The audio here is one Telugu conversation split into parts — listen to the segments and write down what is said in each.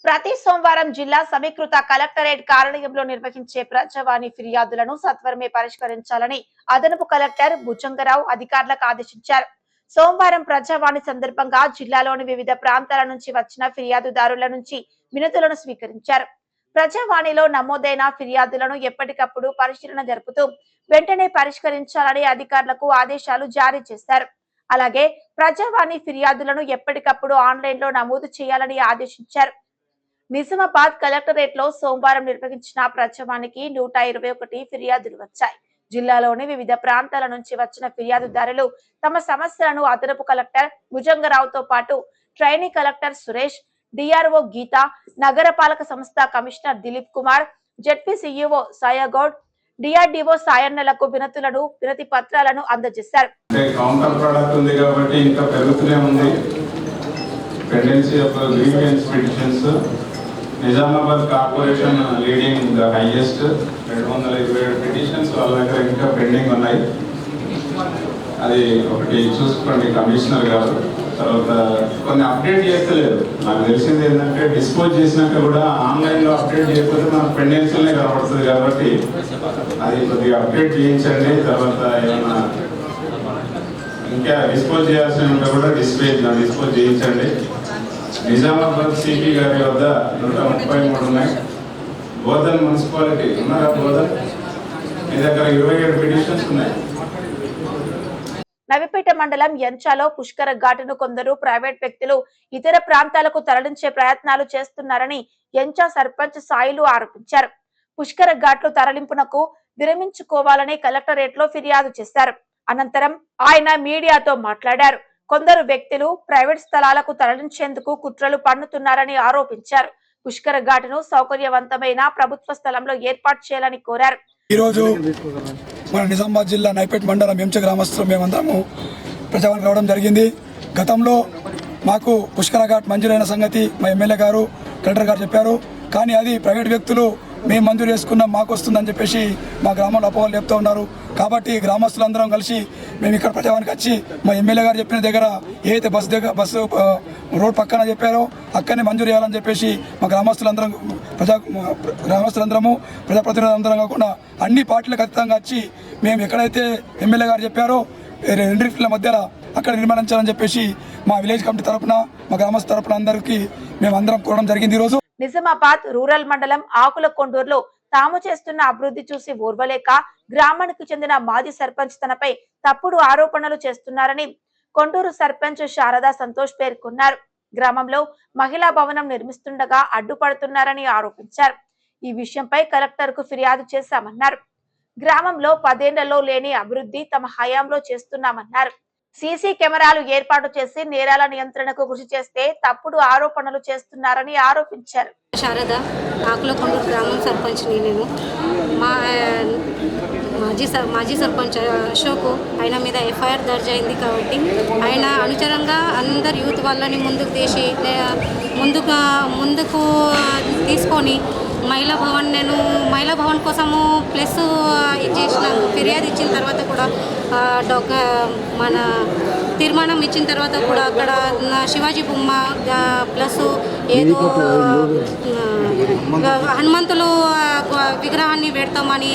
ప్రతి సోమవారం జిల్లా సమీకృత కలెక్టరేట్ కార్యాలయంలో నిర్వహించే ప్రజావాణి ఫిర్యాదులను సత్వరమే పరిష్కరించాలని అదనపు కలెక్టర్ భుజంగరావు అధికారులకు ఆదేశించారు. సోమవారం ప్రజావాణి సందర్భంగా జిల్లాలోని వివిధ ప్రాంతాల నుంచి వచ్చిన ఫిర్యాదుదారుల నుంచి వినతులను స్వీకరించారు. ప్రజావాణిలో నమోదైన ఫిర్యాదులను ఎప్పటికప్పుడు పరిశీలన జరుపుతూ వెంటనే పరిష్కరించాలని అధికారులకు ఆదేశాలు జారీ చేశారు. అలాగే ప్రజావాణి ఫిర్యాదులను ఎప్పటికప్పుడు ఆన్లైన్ లో నమోదు చేయాలని ఆదేశించారు. నిజామాబాద్ కలెక్టరేట్ లో సోమవారం నిర్వహించిన ప్రజావానికి 121 ఫిర్యాదులు వచ్చాయి. జిల్లాలోని వివిధ ప్రాంతాల నుంచి వచ్చిన ఫిర్యాదుదారులు తమ సమస్యలను అదనపు కలెక్టర్ భుజంగరావుతో పాటు trainee collector Suresh, DRO Geetha, నగరపాలక సంస్థ commissioner Dilip Kumar, ZP CEO Sayagoud, DRDO సాయన్నలకు వినతి పత్రాలను అందజేశారు. కౌంటర్ ప్రోడక్ట్ ఉంది కాబట్టి ఇంకా పెరుగుతూనే ఉంది. Pendency of grievance petitions Nizamabad corporation leading the highest 227 petitions వాళ్ళ దగ్గర ఇంకా పెండింగ్ ఉన్నాయి. అది ఒకటి చూసుకోండి కమిషనర్ గారు. తర్వాత కొన్ని అప్డేట్ చేస్తలేరు. నాకు తెలిసింది ఏంటంటే డిస్పోజ్ చేసినాక కూడా ఆన్లైన్లో అప్డేట్ చేయకపోతే మనకు పెండెన్సీలనే కనబడుతుంది కాబట్టి అది కొద్దిగా అప్డేట్ చేయించండి. తర్వాత ఏమైనా ఇంకా డిస్పోజ్ చేయాల్సి ఉంటే కూడా డిస్పోజ్ చేయించండి. నిజామాబాద్ సిపి గారి వద్ద 133 ఉన్నాయి. బోధన్ మున్సిపాలిటీ ఉన్నారా? బోధన్ మీ దగ్గర 27 పిటిషన్స్ ఉన్నాయి. నవిపేట మండలం ఎంచాలో పుష్కర ఘాటును కొందరు ప్రైవేట్ వ్యక్తులు ఇతర ప్రాంతాలకు తరలించే ప్రయత్నాలు చేస్తున్నారని ఎంచా సర్పంచ్ సాయిలు ఆరోపించారు. పుష్కర ఘాట్లు తరలింపునకు విరమించుకోవాలని కలెక్టరేట్ లో ఫిర్యాదు చేశారు. అనంతరం ఆయన మీడియాతో మాట్లాడారు. కొందరు వ్యక్తులు ప్రైవేట్ స్థలాలకు తరలించేందుకు కుట్రలు పన్నుతున్నారని ఆరోపించారు. పుష్కర ఘాటును సౌకర్యవంతమైన ప్రభుత్వ స్థలంలో ఏర్పాటు చేయాలని కోరారు. ఈరోజు మన నిజామాబాద్ జిల్లా నైపేట్ మండలం ఎంచ గ్రామస్తులు మేమందరము ప్రజావానికి రావడం జరిగింది. గతంలో మాకు పుష్కర ఘాట్ మంజూరైన సంగతి మా ఎమ్మెల్యే గారు, కలెక్టర్ గారు చెప్పారు. కానీ అది ప్రైవేట్ వ్యక్తులు మేము మంజూరు చేసుకున్నాం, మాకు వస్తుందని చెప్పేసి మా గ్రామంలో అపోహలు చెప్తూ ఉన్నారు. కాబట్టి గ్రామస్తులందరం కలిసి మేము ఇక్కడ ప్రజావానికి వచ్చి మా ఎమ్మెల్యే గారు చెప్పిన దగ్గర ఏదైతే బస్సు రోడ్ పక్కన చెప్పారో అక్కడనే మంజూరు చేయాలని చెప్పేసి మా గ్రామస్తులందరము ప్రజాప్రతినిధులందరం కాకుండా అన్ని పార్టీలకు అతీతంగా వచ్చి మేము ఎక్కడైతే ఎమ్మెల్యే గారు చెప్పారో రెండింటిల మధ్యలో అక్కడ నిర్మాణించాలని చెప్పేసి మా విలేజ్ కమిటీ తరఫున మా గ్రామస్తు తరఫున అందరికీ మేము అందరం కోరడం జరిగింది. ఈరోజు నిజామాబాద్ రూరల్ మండలం ఆకుల కొండూరులో తాము చేస్తున్న అభివృద్ధి చూసి ఓర్వలేక గ్రామానికి చెందిన మాజీ సర్పంచ్ తనపై తప్పుడు ఆరోపణలు చేస్తున్నారని కొండూరు సర్పంచ్ శారదా సంతోష్ పేర్కొన్నారు. గ్రామంలో మహిళా భవనం నిర్మిస్తుండగా అడ్డుపడుతున్నారని ఆరోపించారు. ఈ విషయంపై కలెక్టర్ కు ఫిర్యాదు చేశామన్నారు. గ్రామంలో 10 ఏళ్లలో లేని అభివృద్ధి తమ హయాంలో చేస్తున్నామన్నారు. సీసీ కెమెరాలు ఏర్పాటు చేసి నేరాల నియంత్రణకు కృషి చేస్తే తప్పుడు ఆరోపణలు చేస్తున్నారని ఆరోపించారు. శారద, ఆకులకొండూరు గ్రామం సర్పంచ్ని నేను. మాజీ సర్పంచ్ అశోక్ ఆయన మీద ఎఫ్ఐఆర్ దర్జ్ అయింది కాబట్టి ఆయన అనుచరంగా అందరు యూత్ వాళ్ళని ముందుకు తీసుకొని మహిళా భవన్ కోసము ప్లస్ చేసినాము. ఫిర్యాదు ఇచ్చిన తర్వాత కూడా మన తీర్మానం ఇచ్చిన తర్వాత కూడా అక్కడ శివాజీ బొమ్మ ప్లస్ ఏదో హనుమంతులు విగ్రహాన్ని పెడతామని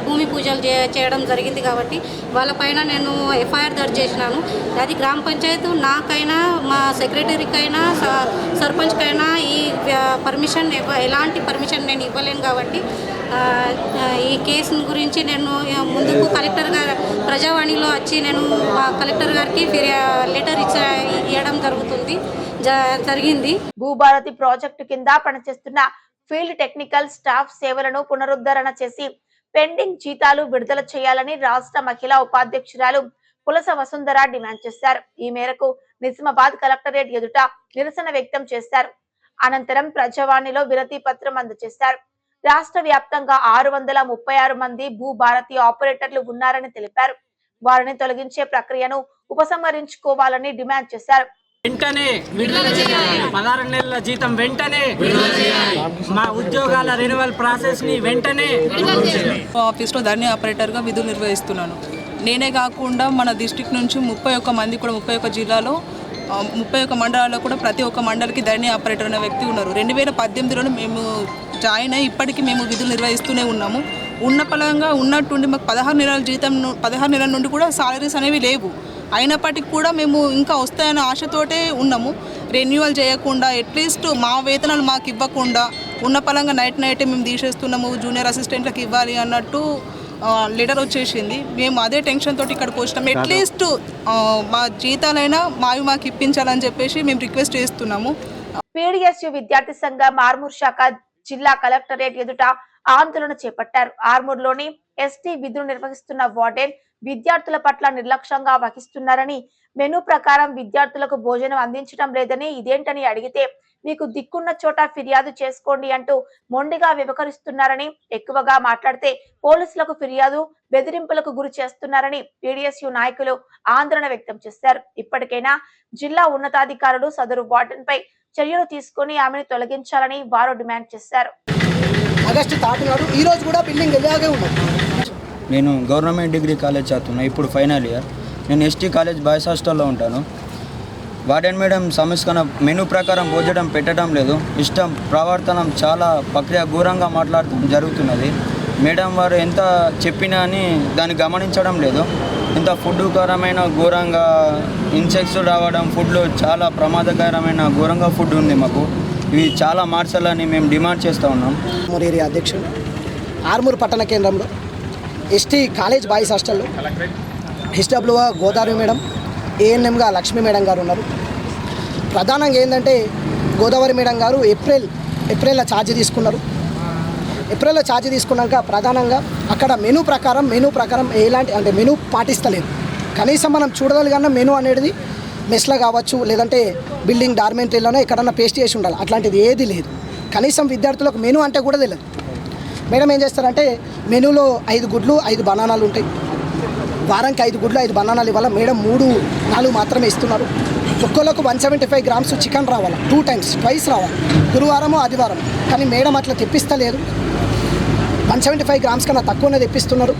భూమి పూజలు చేయడం జరిగింది. కాబట్టి వాళ్ళపైన నేను ఎఫ్ఐఆర్ దర్జ్ చేసినాను. అది గ్రామ పంచాయతీ నాకైనా మా సెక్రటరీకైనా సర్పంచ్కైనా ఈ పర్మిషన్ ఎలాంటి పర్మిషన్ నేను ఇవ్వలేను. కాబట్టి ఈ కేసు గురించి నేను ముందుకు కలెక్టర్ గారు ప్రజావాణిలో వచ్చి నేను కలెక్టర్ గారికి లెటర్ ఇవ్వడం జరిగింది. భూభారతి ప్రాజెక్టు కింద పనిచేస్తున్న ఫీల్డ్ టెక్నికల్ స్టాఫ్ సేవలను పునరుద్ధరణ చేసి పెండింగ్ జీతాలు విడుదల చేయాలని రాష్ట్ర మహిళా ఉపాధ్యక్షురాలు పులస వసుంధర డిమాండ్ చేశారు. ఈ మేరకు నిజామాబాద్ కలెక్టరేట్ ఎదుట నిరసన వ్యక్తం చేశారు. అనంతరం ప్రజావాణిలో వినతి పత్రం అందజేశారు. రాష్ట్ర వ్యాప్తంగా 636 మంది భూభారతి ఆపరేటర్లు ఉన్నారని తెలిపారు. వారిని తొలగించే ప్రక్రియను ఉపసంహరించుకోవాలని డిమాండ్ చేశారు. వెంటనే విడుదల చేయాలి. 16 నెలల జీతం వెంటనే మా ఉద్యోగాల రెన్యువల్ ప్రాసెస్ ని వెంటనే ఆఫీస్లో ధరణి ఆపరేటర్గా విధులు నిర్వహిస్తున్నాను. నేనే కాకుండా మన డిస్ట్రిక్ట్ నుంచి 31 మంది కూడా 31 జిల్లాలో 31 మండలాల్లో కూడా ప్రతి ఒక్క మండలికి ధరణి ఆపరేటర్ అనే వ్యక్తి ఉన్నారు. 2018లోనే మేము జాయిన్ అయ్యి ఇప్పటికీ మేము విధులు నిర్వహిస్తూనే ఉన్నాము. ఉన్న పలంగా ఉన్నట్టుండి మాకు 16 నెలల నుండి కూడా సాలరీస్ అనేవి లేవు. అయినప్పటికీ కూడా మేము ఇంకా వస్తాయన్న ఆశతోటే ఉన్నాము. రెన్యువల్ చేయకుండా అట్లీస్ట్ మా వేతనాలు మాకు ఇవ్వకుండా ఉన్న పలంగా నైటే మేము తీసేస్తున్నాము, జూనియర్ అసిస్టెంట్లకు ఇవ్వాలి అన్నట్టు లెటర్ వచ్చేసింది. మేము అదే టెన్షన్ తోటి ఇక్కడికి వచ్చినాము. అట్లీస్ట్ మా జీతాలైనా మాకు ఇప్పించాలని చెప్పేసి మేము రిక్వెస్ట్ చేస్తున్నాము. పీడీఎస్యు విద్యార్థి సంఘం ఆర్మూర్ శాఖ జిల్లా కలెక్టరేట్ ఎదుట ఆందోళన చేపట్టారు. ఆర్మూర్లోని ఎస్టీ విధులు నిర్వహిస్తున్న వార్డెన్ విద్యార్థుల పట్ల నిర్లక్ష్యంగా వహిస్తున్నారని, మెనూ ప్రకారం విద్యార్థులకు భోజనం అందించడం లేదని, ఇదేంటని అడిగితే మీకు దిక్కున్న చోట ఫిర్యాదు చేసుకోండి అంటూ మొండిగా వ్యవహరిస్తున్నారని, ఎక్కువగా మాట్లాడితే పోలీసులకు ఫిర్యాదు బెదిరింపులకు గురి చేస్తున్నారని పీడీఎస్యు నాయకులు ఆందోళన వ్యక్తం చేశారు. ఇప్పటికైనా జిల్లా ఉన్నతాధికారులు సదరు వార్డెన్ పై చర్యలు తీసుకుని ఆమెను తొలగించాలని వారు డిమాండ్ చేశారు. ఆగస్టు 3 నాడు ఈ రోజు కూడా బిల్డింగ్ ఇలాగే ఉన్నది. నేను గవర్నమెంట్ డిగ్రీ కాలేజ్ చదువుతున్నా, ఇప్పుడు ఫైనల్ ఇయర్. నేను ఎస్టీ కాలేజ్ బాయ్స్ హాస్టల్లో ఉంటాను. వార్డెన్ మేడం సమస్కన మెనూ ప్రకారం భోజనం పెట్టడం లేదు, ఇష్టం ప్రవర్తనం చాలా ప్రక్రియ ఘోరంగా మాట్లాడటం జరుగుతున్నది. మేడం వారు ఎంత చెప్పినా అని దాన్ని గమనించడం లేదు. ఇంత ఫుడ్ కరమైన ఘోరంగా ఇన్సెక్ట్స్ రావడం, ఫుడ్లో చాలా ప్రమాదకరమైన ఘోరంగా ఫుడ్ ఉంది మాకు. ఇవి చాలా మార్చాలని మేము డిమాండ్ చేస్తూ ఉన్నాం. ఆర్మూర్ ఏరియా అధ్యక్షుడు, ఆర్మూర్ పట్టణ కేంద్రంలో ఎస్టీ కాలేజ్ బాయ్స్ హాస్టల్లో హెచ్డబ్ల్యూగా గోదావరి మేడం, ఏఎన్ఎంగా లక్ష్మీ మేడం గారు ఉన్నారు. ప్రధానంగా ఏంటంటే గోదావరి మేడం గారు ఏప్రిల్లో ఛార్జ్ తీసుకున్నారు. ఏప్రిల్లో ఛార్జ్ తీసుకున్నాక ప్రధానంగా అక్కడ మెనూ ప్రకారం ఎలాంటి అంటే మెనూ పాటిస్తలేదు. కనీసం మనం చూడగలిగిన మెనూ అనేది మెస్లో కావచ్చు, లేదంటే బిల్డింగ్ డార్మెంటరీలోనే ఎక్కడన్నా పేస్ట్ చేసి ఉండాలి. అట్లాంటిది ఏది లేదు. కనీసం విద్యార్థులకు మెనూ అంటే కూడా తెలియదు. మేడం ఏం చేస్తారంటే మెనూలో 5 గుడ్లు 5 బనానాలు ఉంటాయి. వారానికి 5 గుడ్లు 5 బనానాలు ఇవ్వాలి. మేడం 3-4 మాత్రమే ఇస్తున్నారు. ఒక్కొక్కరికి 175 గ్రామ్స్ చికెన్ రావాలి, 2 times ట్వైస్ రావాలి, గురువారము ఆదివారం. కానీ మేడం అట్లా తెప్పిస్తలేదు. 175 గ్రామ్స్ కన్నా తక్కువనే తెప్పిస్తున్నారు.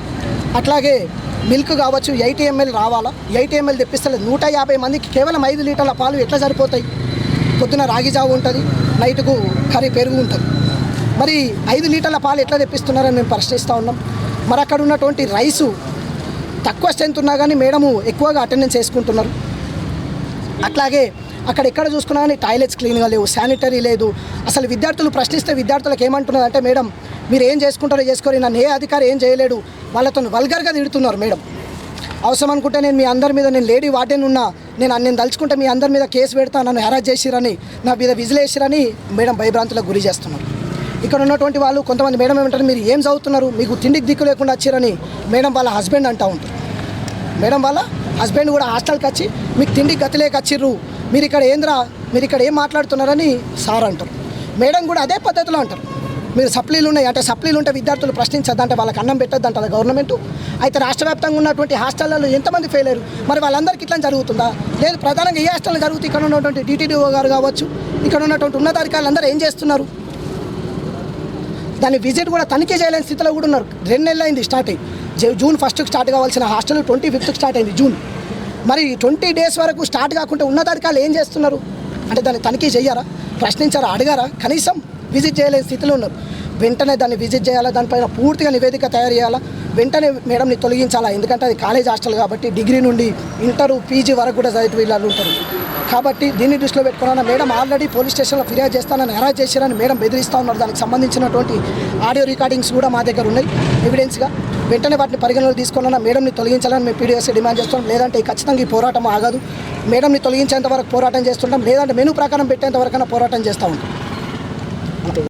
అట్లాగే మిల్క్ కావచ్చు 80 ml రావాలా, 80 ml తెప్పిస్తలేదు. 150 మందికి కేవలం 5 లీటర్ల పాలు ఎట్లా సరిపోతాయి? పొద్దున రాగి జావు ఉంటుంది, నైట్కు కర్రీ పెరుగు ఉంటుంది. మరి 5 లీటర్ల పాలు ఎట్లా తెప్పిస్తున్నారని మేము ప్రశ్నిస్తూ ఉన్నాం. మరి అక్కడ ఉన్నటువంటి రైసు తక్కువ స్ట్రెంత్ ఉన్నా కానీ మేడము ఎక్కువగా అటెండెన్స్ చేసుకుంటున్నారు. అట్లాగే అక్కడ ఎక్కడ చూసుకున్నా కానీ టాయిలెట్స్ క్లీన్గా లేవు, శానిటరీ లేదు. అసలు విద్యార్థులు ప్రశ్నిస్తే విద్యార్థులకు ఏమంటున్నారు అంటే, మేడం మీరు ఏం చేసుకుంటారో చేసుకోరు, నన్ను ఏ అధికారి ఏం చేయలేడు, వాళ్ళతో వల్గర్గా తిడుతున్నారు. మేడం అవసరం అనుకుంటే నేను మీ అందరి మీద, నేను లేడీ వార్డెన్ ఉన్నా, నేను తలుచుకుంటే మీ అందరి మీద కేసు పెడతా, నన్ను హెరాస్ చేసిరని, నా మీద విజిలేసిరని మేడం భయభ్రాంతులకు గురి చేస్తున్నారు. ఇక్కడ ఉన్నటువంటి వాళ్ళు కొంతమంది మేడం ఏమంటారు, మీరు ఏం చదువుతున్నారు, మీకు తిండికి దిక్కు లేకుండా వచ్చారని మేడం వాళ్ళ హస్బెండ్ అంటూ ఉంటారు. మేడం వాళ్ళ హస్బెండ్ కూడా హాస్టల్కి వచ్చి మీకు తిండికి గతి లేక వచ్చిర్రు, మీరు ఇక్కడ ఏంద్రా, మీరు ఇక్కడ ఏం మాట్లాడుతున్నారని సార్ అంటారు. మేడం కూడా అదే పద్ధతిలో అంటారు, మీరు సప్లీలు ఉన్నాయి అంటే సప్లీలు ఉంటే విద్యార్థులు ప్రశ్నించద్దంటే వాళ్ళకి అన్నం పెట్టద్దంట గవర్నమెంట్. అయితే రాష్ట్ర వ్యాప్తంగా ఉన్నటువంటి హాస్టళ్లలో ఎంతమంది ఫెయిల్ అయ్యారు, మరి వాళ్ళందరికీ ఇట్లా జరుగుతుందా? లేదు, ప్రధానంగా ఏ హాస్టల్లో జరుగుతుంది. ఇక్కడ ఉన్నటువంటి DTDO గారు కావచ్చు, ఇక్కడ ఉన్నటువంటి ఉన్నతాధికారులు అందరూ ఏం చేస్తున్నారు? దాన్ని విజిట్ కూడా తనిఖీ చేయలేని స్థితిలో కూడా ఉన్నారు. 2 నెలలు అయింది స్టార్ట్ అయ్యి. జూన్ 1st స్టార్ట్ కావాల్సిన హాస్టల్ 25th స్టార్ట్ అయింది జూన్. మరి 20 days వరకు స్టార్ట్ కాకుండా ఉన్నతాధికారులు ఏం చేస్తున్నారు అంటే దాన్ని తనిఖీ చేయరా, ప్రశ్నించారా, అడిగారా? కనీసం విజిట్ చేయలేని స్థితిలో ఉన్నారు. వెంటనే దాన్ని విజిట్ చేయాలా, దానిపైన పూర్తిగా నివేదిక తయారు చేయాలా, వెంటనే మేడంని తొలగించాలా. ఎందుకంటే అది కాలేజ్ హాస్టల్ కాబట్టి డిగ్రీ నుండి ఇంటర్ PG వరకు కూడా చదివి వీళ్ళు ఉంటారు. కాబట్టి దీన్ని దృష్టిలో పెట్టుకున్నా మేడం ఆల్రెడీ పోలీస్ స్టేషన్లో ఫిర్యాదు చేస్తానని హెరాస్ చేశారని మేడం బెదిరిస్తూ ఉన్నారు. దానికి సంబంధించినటువంటి ఆడియో రికార్డింగ్స్ కూడా మా దగ్గర ఉన్నాయి ఎవిడెన్స్గా. వెంటనే వాటిని పరిగణలోకి తీసుకున్నా మేడంని తొలగించాలని మేము PDS డిమాండ్ చేస్తున్నాం. లేదంటే ఖచ్చితంగా ఈ పోరాటం ఆగదు. మేడంని తొలగించేంత వరకు పోరాటం చేస్తుంటాం, లేదంటే మెనూ ప్రకారం పెట్టేంత వరకైనా పోరాటం చేస్తూ ఉంటాం.